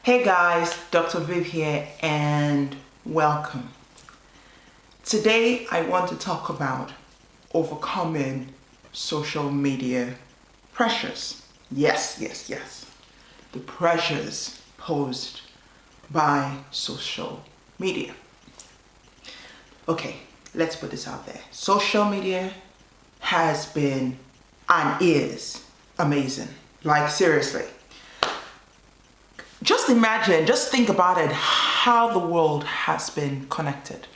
Hey guys, Dr. Viv here and welcome. Today I want to talk about overcoming social media pressures. Yes. The pressures posed by social media. Okay, let's put this out there. Social media has been and is amazing. Like seriously. Just imagine, just think about it, how the world has been connected.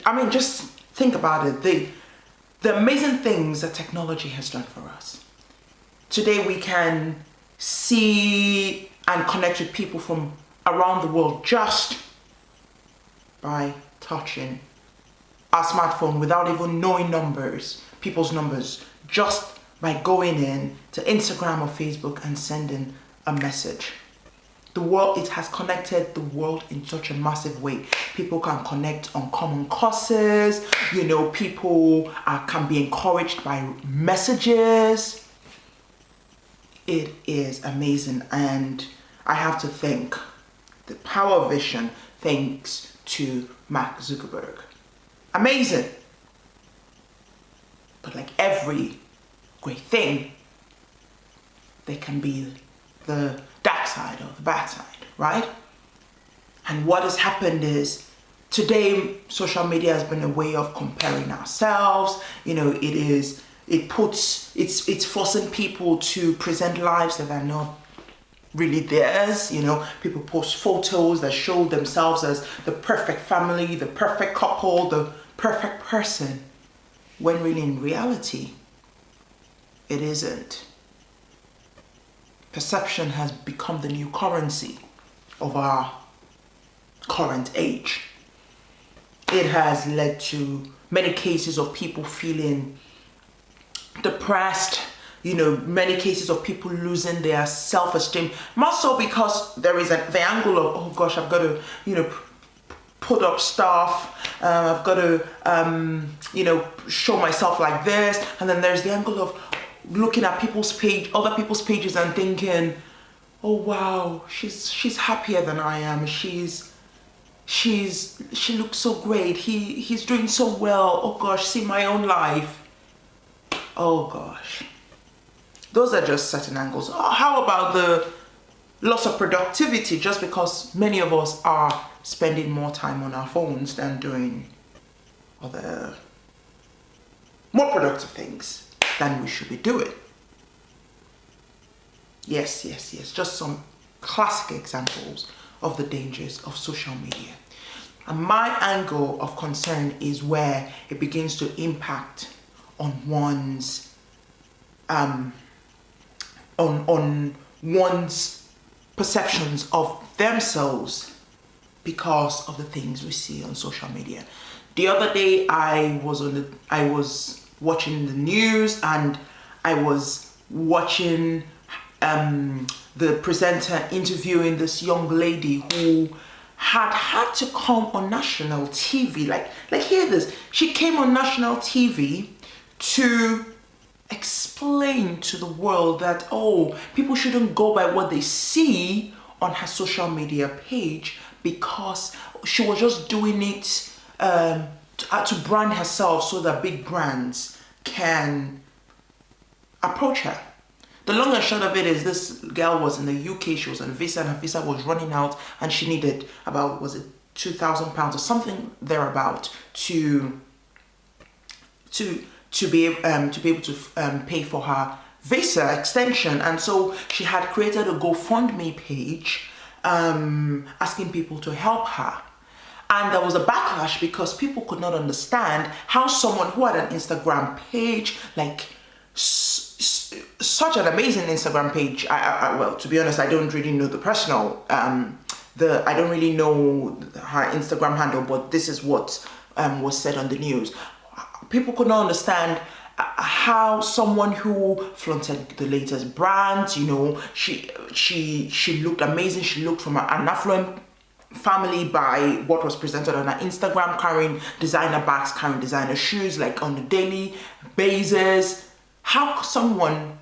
I mean, just think about it, the amazing things that technology has done for us. Today we can see and connect with people from around the world just by touching our smartphone without even knowing people's numbers, just by going in to Instagram or Facebook and sending a message. The world, it has connected the world in such a massive way. People can connect on common causes, people can be encouraged by messages. It is amazing, and I have to thank the power of vision thanks to Mark Zuckerberg. Amazing. But like every great thing, there can be the dark side or the bad side, right? And what has happened is today social media has been a way of comparing ourselves. It's forcing people to present lives that are not really theirs. People post photos that show themselves as the perfect family, the perfect couple, the perfect person, when really in reality it isn't. Perception has become the new currency of our current age. It has led to many cases of people feeling depressed, many cases of people losing their self-esteem, more so because there is the angle of, oh gosh, I've got to, put up stuff, I've got to, show myself like this, and then there's the angle of looking at other people's pages and thinking, oh wow, she's happier than I am. She looks so great. He's doing so well. Oh gosh, see my own life. Oh gosh. Those are just certain angles. How about the loss of productivity, just because many of us are spending more time on our phones than doing other more productive things than we should be doing. Yes. Just some classic examples of the dangers of social media. And my angle of concern is where it begins to impact on one's on one's perceptions of themselves because of the things we see on social media. The other day I was watching the news, and I was watching the presenter interviewing this young lady who had to come on national TV. Like hear this. She came on national TV to explain to the world that, people shouldn't go by what they see on her social media page, because she was just doing it to brand herself so that big brands can approach her. The long and short of it is, this girl was in the UK, she was on a visa, and her visa was running out, and she needed about, was it £2,000 or something thereabout to be able to pay for her visa extension. And so she had created a GoFundMe page asking people to help her. And there was a backlash because people could not understand how someone who had an Instagram page, like such an amazing Instagram page, well, to be honest, I don't really know the personal, I don't really know her Instagram handle, but this is what was said on the news. People could not understand how someone who flaunted the latest brands, she looked amazing. She looked from an affluent family by what was presented on her Instagram, carrying designer bags, carrying designer shoes, like on a daily basis. How someone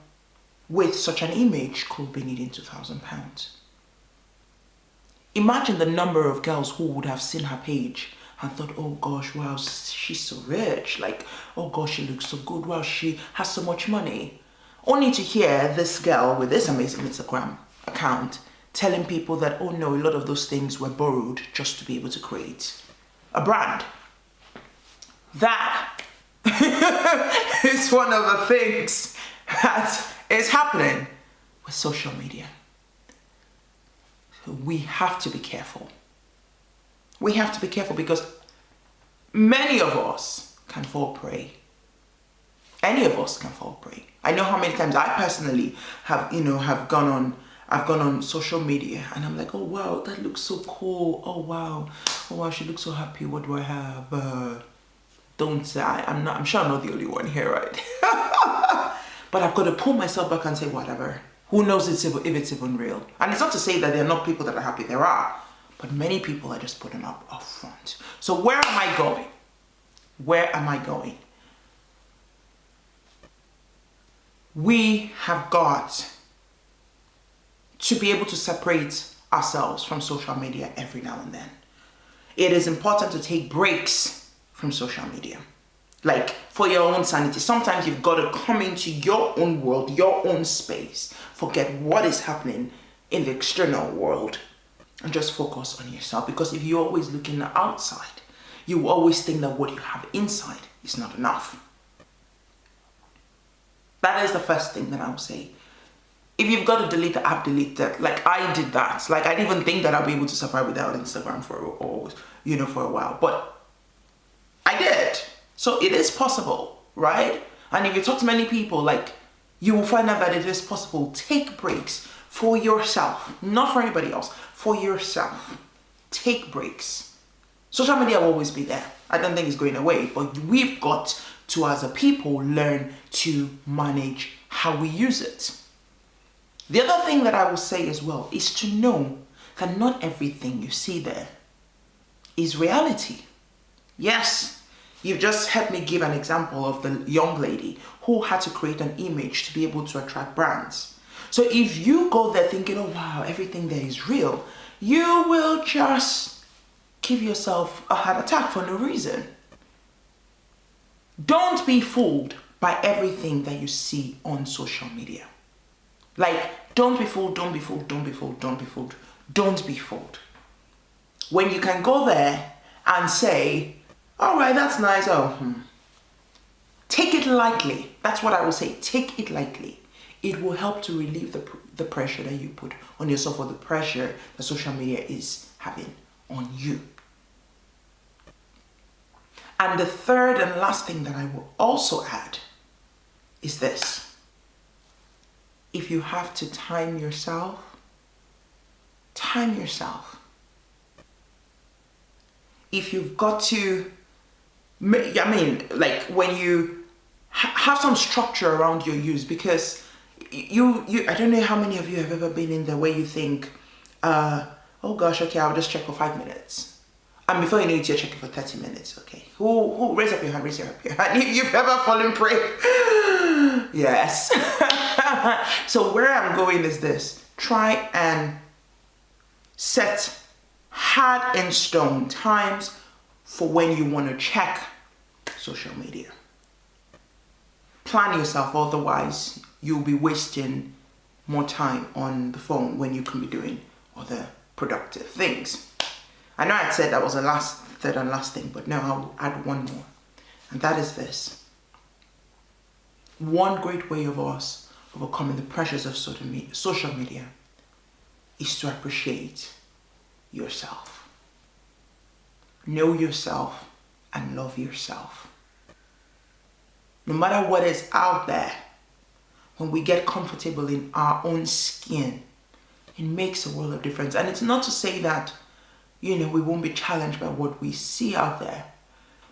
with such an image could be needing £2,000? imagine the number of girls who would have seen her page and thought, oh gosh, wow, she's so rich. Like, oh gosh, she looks so good. Wow, she has so much money. Only to hear this girl with this amazing Instagram account telling people that, oh no, a lot of those things were borrowed just to be able to create a brand. That is one of the things that is happening with social media. So we have to be careful. We have to be careful because many of us can fall prey. Any of us can fall prey. I know how many times I personally have gone on social media and I'm like, oh wow, that looks so cool. Oh wow, she looks so happy. What do I have? Don't say I'm sure I'm not the only one here, right? But I've got to pull myself back and say, whatever. Who knows if it's even real? And it's not to say that there are not people that are happy. There are. But many people are just putting up front. So where am I going? Where am I going? We have got to be able to separate ourselves from social media every now and then. It is important to take breaks from social media. Like, for your own sanity. Sometimes you've got to come into your own world, your own space. Forget what is happening in the external world and just focus on yourself. Because if you're always looking outside, you always think that what you have inside is not enough. That is the first thing that I would say. If you've got to delete the app, delete that. Like, I did that. Like, I didn't even think that I'd be able to survive without Instagram for a while. But I did. So it is possible, right? And if you talk to many people, like, you will find out that it is possible. Take breaks for yourself, not for anybody else, for yourself. Take breaks. Social media will always be there. I don't think it's going away, but we've got to, as a people, learn to manage how we use it. The other thing that I will say as well is to know that not everything you see there is reality. Yes. You've just heard me give an example of the young lady who had to create an image to be able to attract brands. So if you go there thinking, oh wow, everything there is real, you will just give yourself a heart attack for no reason. Don't be fooled by everything that you see on social media. Like, don't be fooled, don't be fooled, don't be fooled, don't be fooled. Don't be fooled. When you can go there and say, all right, that's nice. Take it lightly. That's what I will say. Take it lightly. It will help to relieve the pressure that you put on yourself, or the pressure that social media is having on you. And the third and last thing that I will also add is this. If you have to time yourself. If you've got to, like, when you have some structure around your use, because you I don't know how many of you have ever been in the way you think, oh gosh, okay, I'll just check for 5 minutes. And before you know it, you're checking for 30 minutes, okay? Who raise up your hand, raise up your hand if you've ever fallen prey. Yes. So where I'm going is this. Try and set hard in stone times for when you want to check social media. Plan yourself, otherwise you'll be wasting more time on the phone when you can be doing other productive things. I know I said that was the third and last thing, but now I'll add one more. And that is this. One great way of us overcoming the pressures of social media is to appreciate yourself. Know yourself and love yourself. No matter what is out there, when we get comfortable in our own skin, it makes a world of difference. And it's not to say that, we won't be challenged by what we see out there,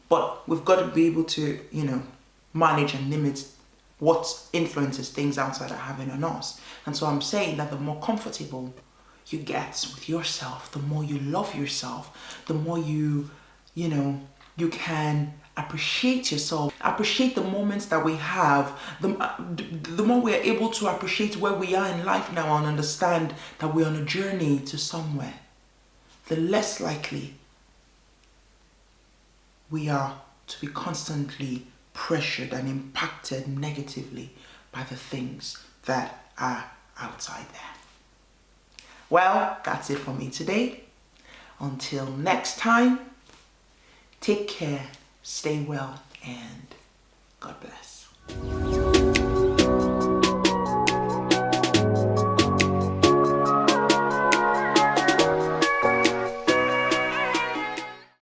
but we've got to be able to, manage and limit what influences things outside are having on us. And so I'm saying that the more comfortable you get with yourself, the more you love yourself, the more you can appreciate yourself, appreciate the moments that we have, the more we are able to appreciate where we are in life now and understand that we're on a journey to somewhere. the less likely we are to be constantly pressured and impacted negatively by the things that are outside there. Well, that's it for me today. Until next time, take care, stay well, and God bless.